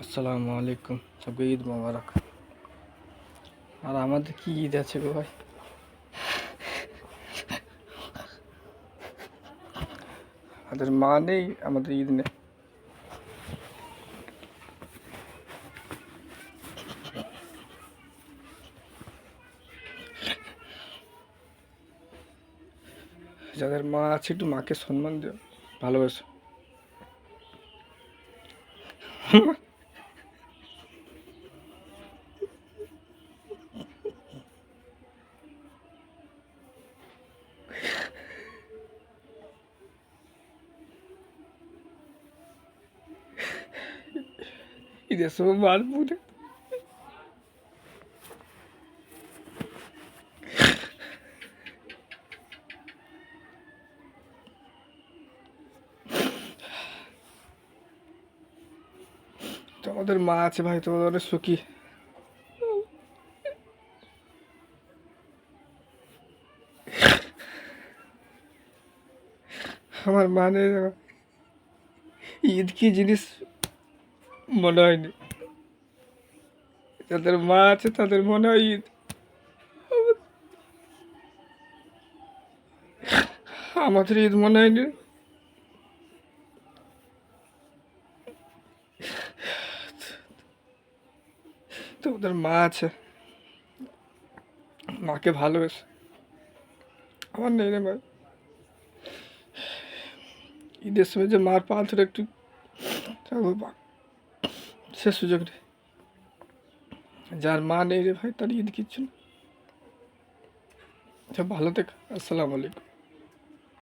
আসসালামু আলাইকুম, সবকে ঈদ মোবারক। আর আমাদের কি ঈদ আছে গো ভাই? আমাদের মা নেই, আমাদের ঈদ নেই। যাদের মা আছে একটু মাকে সম্মান দিও, ভালোবাসো। ঈদের সময় মার পুরে তোমাদের মা আছে ভাই, তোমাদের অনেক সুখী। আমার মা নেই, ঈদ কি জিনিস মনে হয়নি। যাদের মা আছে তাদের মনে হয় ঈদ। আমাদের ঈদ মনে হয়নি। তোমাদের মা আছে, মাকে ভালোবাসে। আমার নেই রে ভাই। ঈদের সময় যে মার পা ধরে একটু থাকবো, সে সুযোগ নেই। যার মা নেই রে ভাই, তার ঈদ কিচ্ছু না। আচ্ছা, ভালো থেকো। আসসালামু আলাইকুম।